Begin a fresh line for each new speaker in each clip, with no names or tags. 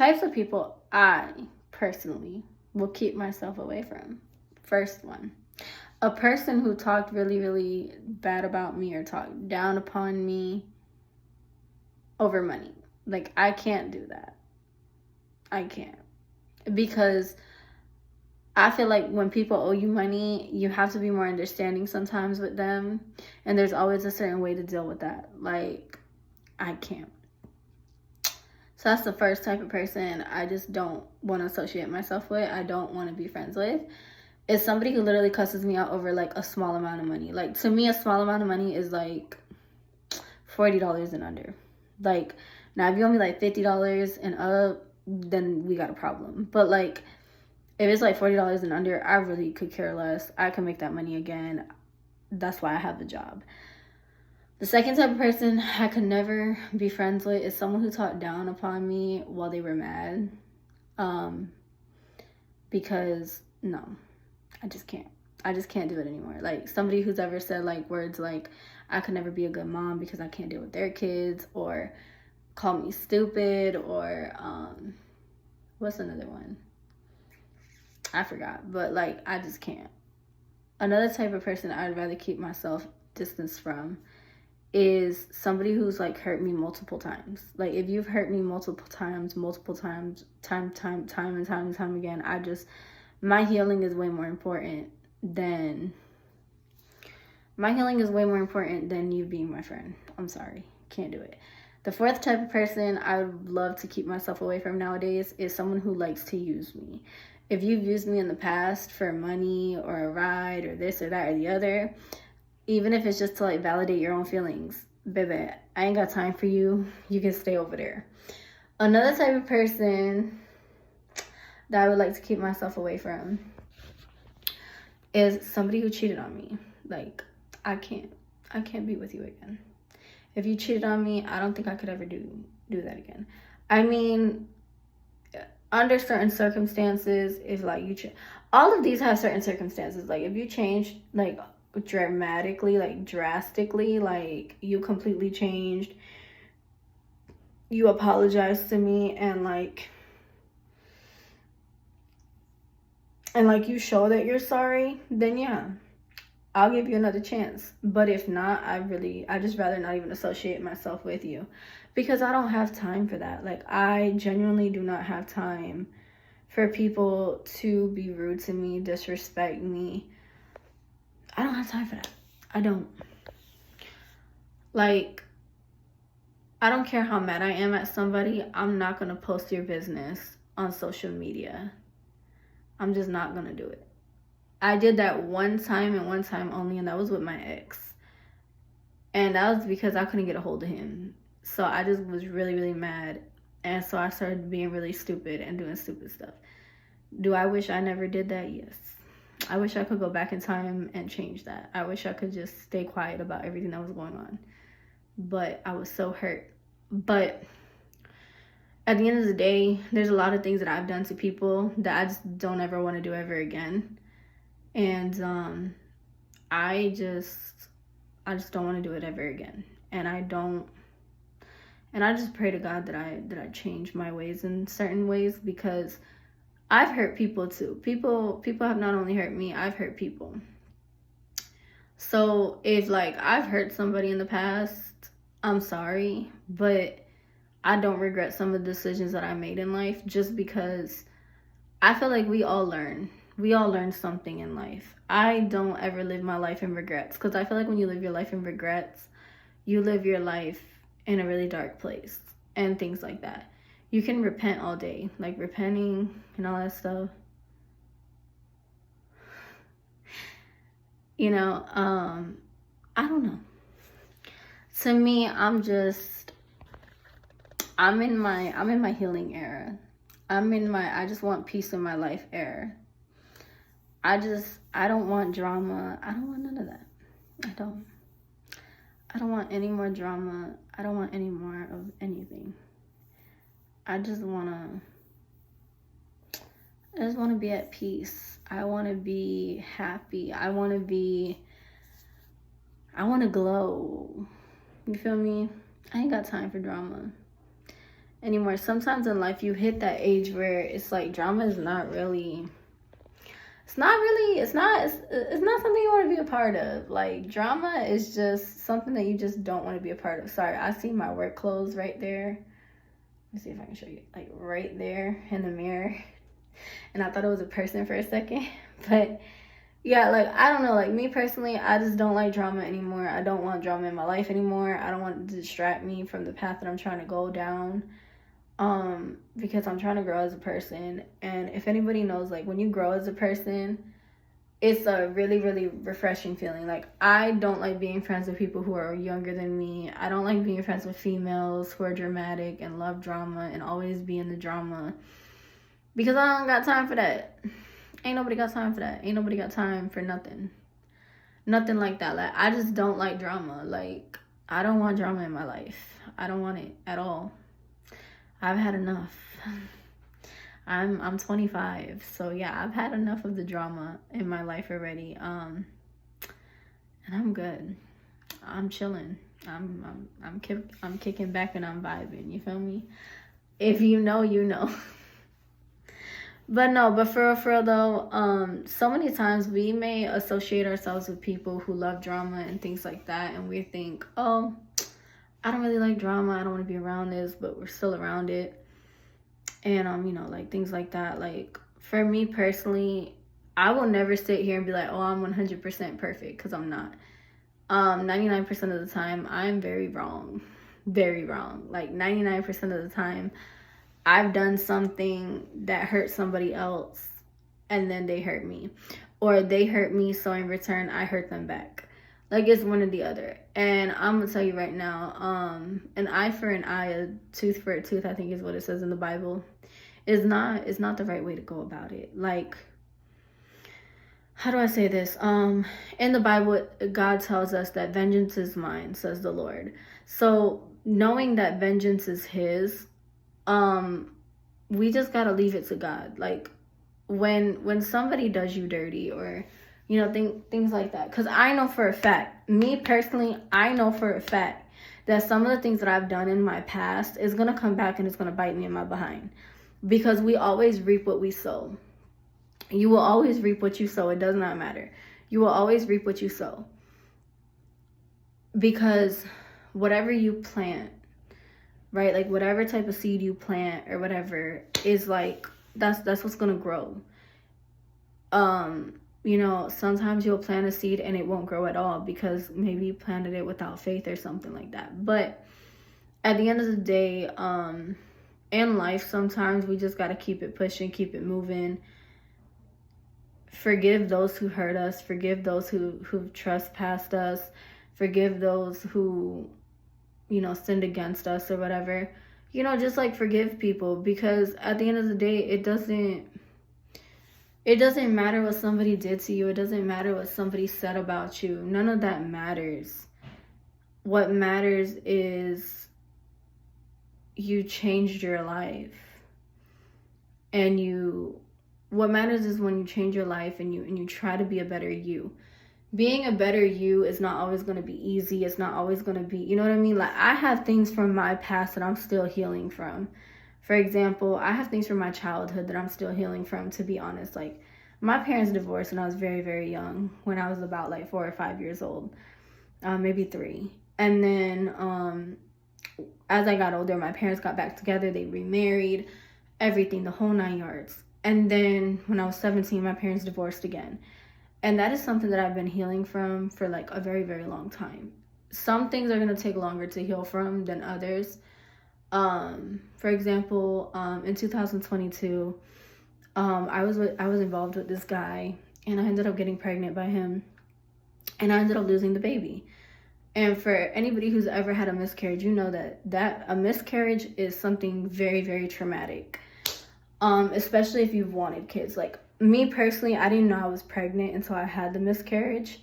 types of people I personally will keep myself away from. First one, a person who talked really, really bad about me or talked down upon me over money. Like, I can't do that. I can't. Because I feel like when people owe you money, you have to be more understanding sometimes with them. And there's always a certain way to deal with that. Like, I can't. So that's the first type of person I just don't want to associate myself with. I don't want to be friends with. It's somebody who literally cusses me out over like a small amount of money. Like, to me, a small amount of money is like $40 and under. Like, now if you owe me like $50 and up, then we got a problem. But like, if it's like $40 and under, I really could care less. I can make that money again. That's why I have the job. The second type of person I could never be friends with is someone who talked down upon me while they were mad. Because no, I just can't. I just can't do it anymore. Like, somebody who's ever said like words like, I could never be a good mom because I can't deal with their kids, or call me stupid, or what's another one? I forgot. But like, I just can't. Another type of person I'd rather keep myself distance from is somebody who's like hurt me multiple times. Like, if you've hurt me multiple times, time and time again, my healing is way more important than you being my friend. I'm sorry, can't do it. The fourth type of person I would love to keep myself away from nowadays is someone who likes to use me. If you've used me in the past for money or a ride or this or that or the other, even if it's just to like validate your own feelings, baby, I ain't got time for you. You can stay over there. Another type of person that I would like to keep myself away from is somebody who cheated on me. Like, I can't be with you again. If you cheated on me, I don't think I could ever do that again. I mean, under certain circumstances, if like all of these have certain circumstances. Like, if you change like dramatically, like drastically, like you completely changed, you apologized to me, and like you show that you're sorry, then yeah, I'll give you another chance. But if not, I just rather not even associate myself with you, because I don't have time for that. Like, I genuinely do not have time for people to be rude to me, disrespect me. I don't have time for that. I don't. Like, I don't care how mad I am at somebody, I'm not going to post your business on social media. I'm just not going to do it. I did that one time and one time only, and that was with my ex. And that was because I couldn't get a hold of him. So I just was really, really mad. And so I started being really stupid and doing stupid stuff. Do I wish I never did that? Yes. I wish I could go back in time and change that. I wish I could just stay quiet about everything that was going on. But I was so hurt. But at the end of the day, there's a lot of things that I've done to people that I just don't ever want to do ever again. And I just don't want to do it ever again. And I just pray to God that I change my ways in certain ways, because I've hurt people too. People have not only hurt me, I've hurt people. So if like I've hurt somebody in the past, I'm sorry, but I don't regret some of the decisions that I made in life, just because I feel like we all learn. We all learn something in life. I don't ever live my life in regrets, because I feel like when you live your life in regrets, you live your life in a really dark place and things like that. You can repent all day, like repenting and all that stuff. You know, I don't know. To me, I'm in my healing era. I just want peace in my life era. I don't want drama. I don't want none of that. I don't want any more drama. I don't want any more of anything. I just want to be at peace. I want to be happy. I want to glow. You feel me? I ain't got time for drama. anymore. Sometimes in life you hit that age where it's like drama is not really, it's not something you want to be a part of. Like, drama is just something that you just don't want to be a part of. Sorry, I see my work clothes right there. Let me see if I can show you, like right there in the mirror. And I thought it was a person for a second. But yeah, like, I don't know, like, me personally, I just don't like drama anymore. I don't want drama in my life anymore. I don't want it to distract me from the path that I'm trying to go down. Because I'm trying to grow as a person. And if anybody knows, like, when you grow as a person, it's a really, really refreshing feeling. Like, I don't like being friends with people who are younger than me. I don't like being friends with females who are dramatic and love drama and always be in the drama. Because I don't got time for that. Ain't nobody got time for that. Ain't nobody got time for nothing. Nothing like that. Like, I just don't like drama. Like, I don't want drama in my life. I don't want it at all. I've had enough. I'm 25, so yeah, I've had enough of the drama in my life already. And I'm good. I'm chilling. I'm kicking back and I'm vibing. You feel me? If you know, you know. But for real though, so many times we may associate ourselves with people who love drama and things like that, and we think, oh, I don't really like drama, I don't want to be around this, but we're still around it. And you know, like, things like that. Like, for me personally, I will never sit here and be like, oh, I'm 100% perfect, because I'm not. 99% of the time, I'm very wrong. Very wrong. Like, 99% of the time, I've done something that hurt somebody else, and then they hurt me. Or they hurt me, so in return, I hurt them back. Like, it's one or the other. And I'm gonna tell you right now, an eye for an eye, a tooth for a tooth, I think is what it says in the Bible, is not the right way to go about it. Like, how do I say this? In the Bible, God tells us that vengeance is mine, says the Lord. So knowing that vengeance is his, we just gotta leave it to God. Like, when somebody does you dirty, or you know, things like that. Because I know for a fact, me personally, I know for a fact that some of the things that I've done in my past is going to come back and it's going to bite me in my behind. Because we always reap what we sow. You will always reap what you sow. It does not matter. You will always reap what you sow. Because whatever you plant, right? Like, whatever type of seed you plant or whatever is like, that's what's going to grow. You know, sometimes you'll plant a seed and it won't grow at all because maybe you planted it without faith or something like that. But at the end of the day, in life, sometimes we just got to keep it pushing, keep it moving. Forgive those who hurt us. Forgive those who've trespassed us. Forgive those who, you know, sinned against us or whatever. You know, just like forgive people, because at the end of the day, it doesn't matter what somebody did to you. It doesn't matter what somebody said about you. None of that matters. What matters is you changed your life. And what matters is when you change your life and you try to be a better you. Being a better you is not always going to be easy. It's not always going to be, you know what I mean? Like, I have things from my past that I'm still healing from. For example, I have things from my childhood that I'm still healing from, to be honest. Like, my parents divorced when I was very, very young, when I was about like 4 or 5 years old, maybe 3. And then as I got older, my parents got back together, they remarried, everything, the whole 9 yards. And then when I was 17, my parents divorced again. And that is something that I've been healing from for like a very, very long time. Some things are going to take longer to heal from than others. For example, in 2022, I was involved with this guy, and I ended up getting pregnant by him, and I ended up losing the baby. And for anybody who's ever had a miscarriage, you know that a miscarriage is something very, very traumatic. Especially if you've wanted kids. Like, me personally, I didn't know I was pregnant until I had the miscarriage.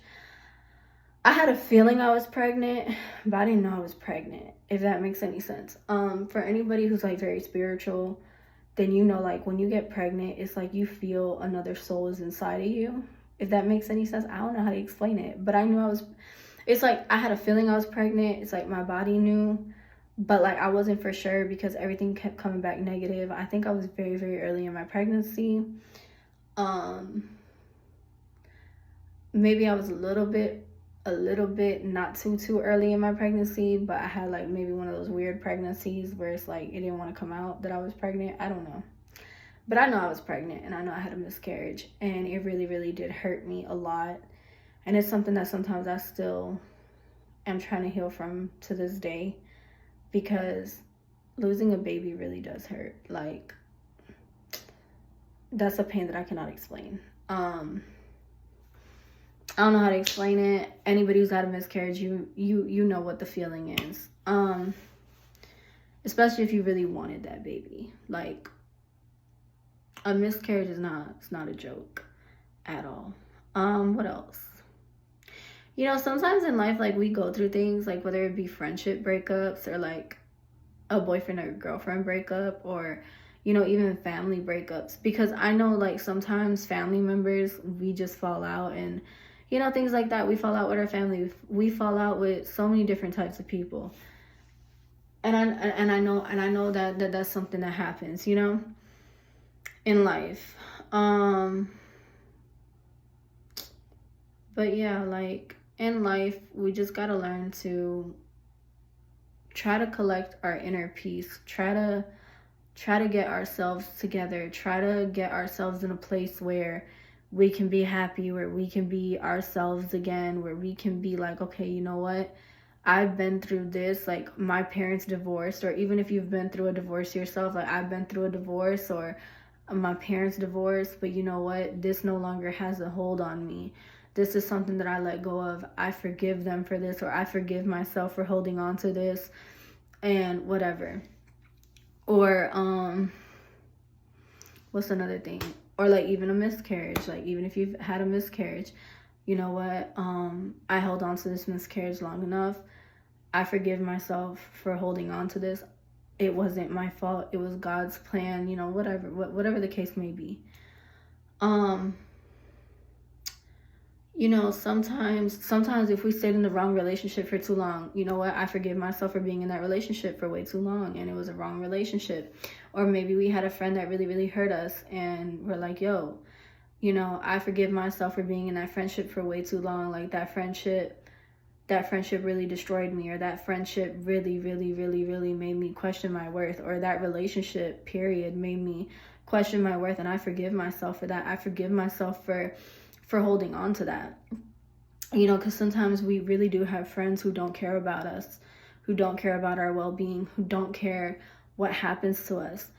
I had a feeling I was pregnant, but I didn't know I was pregnant, if that makes any sense. For anybody who's like very spiritual, then you know, like, when you get pregnant, it's like you feel another soul is inside of you, if that makes any sense. I don't know how to explain it, but I knew it's like I had a feeling I was pregnant. It's like my body knew, But like I wasn't for sure because everything kept coming back negative. I think I was very, very early in my pregnancy. Maybe I was a little bit not too early in my pregnancy, but I had like maybe one of those weird pregnancies where it's like it didn't want to come out that I was pregnant. I don't know. But I know I was pregnant and I know I had a miscarriage, and it really, really did hurt me a lot. And it's something that sometimes I still am trying to heal from to this day, because losing a baby really does hurt. Like, that's a pain that I cannot explain. I don't know how to explain it. Anybody who's had a miscarriage, you know what the feeling is. Especially if you really wanted that baby. Like, a miscarriage is not a joke at all. What else? You know, sometimes in life, like, we go through things, like, whether it be friendship breakups or, like, a boyfriend or girlfriend breakup, or, you know, even family breakups. Because I know, like, sometimes family members, we just fall out, and, you know, things like that. We fall out with our family. We fall out with so many different types of people. And I know that that's something that happens, you know, in life. But yeah, like, in life, we just gotta learn to try to collect our inner peace, try to get ourselves together, try to get ourselves in a place where we can be happy, where we can be ourselves again, where we can be like, okay, you know what, I've been through this, like, my parents divorced, or even if you've been through a divorce yourself, like, I've been through a divorce, or my parents divorced, but you know what, this no longer has a hold on me. This is something that I let go of. I forgive them for this, or I forgive myself for holding on to this, and whatever. Or, what's another thing? Or, like, even a miscarriage. Like, even if you've had a miscarriage, you know what? I held on to this miscarriage long enough. I forgive myself for holding on to this. It wasn't my fault. It was God's plan, you know, whatever the case may be. You know, sometimes if we stayed in the wrong relationship for too long, you know what, I forgive myself for being in that relationship for way too long, and it was a wrong relationship. Or maybe we had a friend that really, really hurt us, and we're like, yo, you know, I forgive myself for being in that friendship for way too long. Like, that friendship really destroyed me, or that friendship really, really, really, really made me question my worth, or that relationship period made me question my worth, and I forgive myself for that. I forgive myself for holding on to that. You know, because sometimes we really do have friends who don't care about us, who don't care about our well-being, who don't care what happens to us.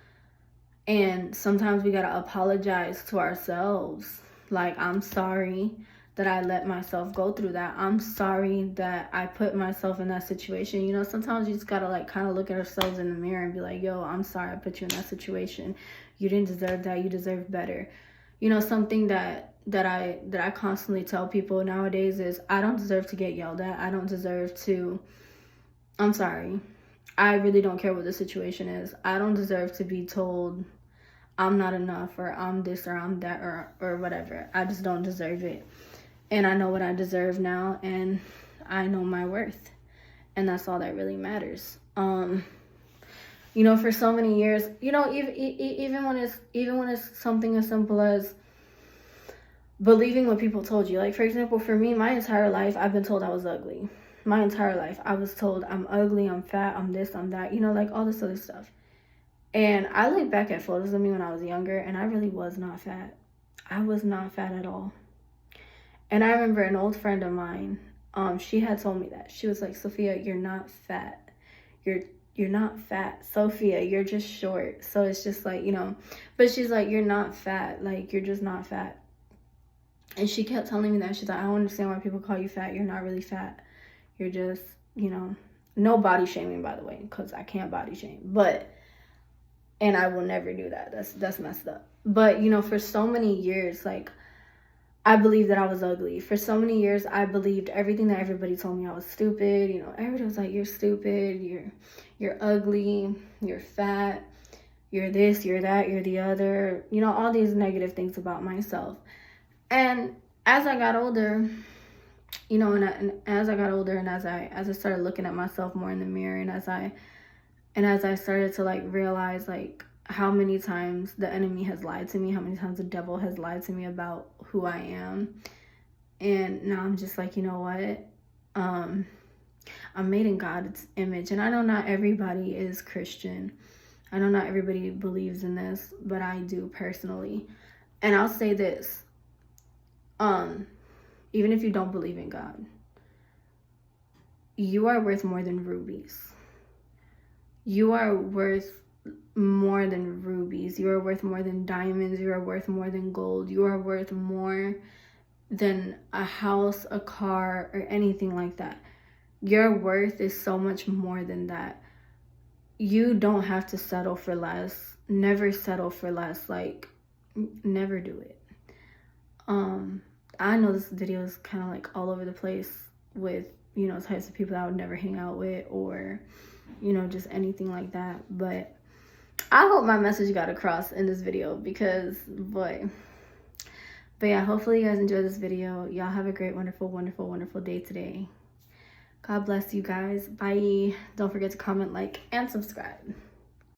And sometimes we gotta apologize to ourselves. Like, I'm sorry that I let myself go through that. I'm sorry that I put myself in that situation. You know, sometimes you just gotta, like, kind of look at ourselves in the mirror and be like, yo, I'm sorry I put you in that situation. You didn't deserve that. You deserve better. You know, something that I constantly tell people nowadays is, I don't deserve to get yelled at. I don't deserve to, I'm sorry, I really don't care what the situation is. I don't deserve to be told I'm not enough, or I'm this, or I'm that, or whatever. I just don't deserve it. And I know what I deserve now, and I know my worth. And that's all that really matters. You know, for so many years, you know, even when it's something as simple as believing what people told you. Like, for example, for me, my entire life, I've been told I was ugly. My entire life, I was told I'm ugly, I'm fat, I'm this, I'm that, you know, like, all this other stuff. And I look back at photos of me when I was younger, and I really was not fat. I was not fat at all. And I remember an old friend of mine, she had told me that. She was like, Sophia, you're not fat. You're not fat. Sophia, you're just short. So it's just like, you know, but she's like, you're not fat. Like, you're just not fat. And she kept telling me that. She's like, I don't understand why people call you fat. You're not really fat. You're just, you know, no body shaming, by the way, because I can't body shame. But, and I will never do that. That's messed up. But, you know, for so many years, like, I believed that I was ugly. For so many years, I believed everything that everybody told me. I was stupid. You know, everybody was like, you're stupid. You're ugly. You're fat. You're this, you're that, you're the other. You know, all these negative things about myself. And as I got older, you know, and as I got older, and as I started looking at myself more in the mirror, and as I And as I started to like realize like how many times the enemy has lied to me, how many times the devil has lied to me about who I am. And now I'm just like, you know what? I'm made in God's image. And I know not everybody is Christian. I know not everybody believes in this, but I do personally. And I'll say this. Even if you don't believe in God, you are worth more than rubies. You are worth more than rubies. You are worth more than diamonds. You are worth more than gold. You are worth more than a house, a car, or anything like that. Your worth is so much more than that. You don't have to settle for less. Never settle for less. Like, never do it. I know this video is kind of like all over the place with, you know, types of people that I would never hang out with, or, you know, just anything like that. But I hope my message got across in this video, because, boy. But yeah, hopefully you guys enjoyed this video. Y'all have a great, wonderful, wonderful, wonderful day today. God bless you guys. Bye. Don't forget to comment, like, and subscribe.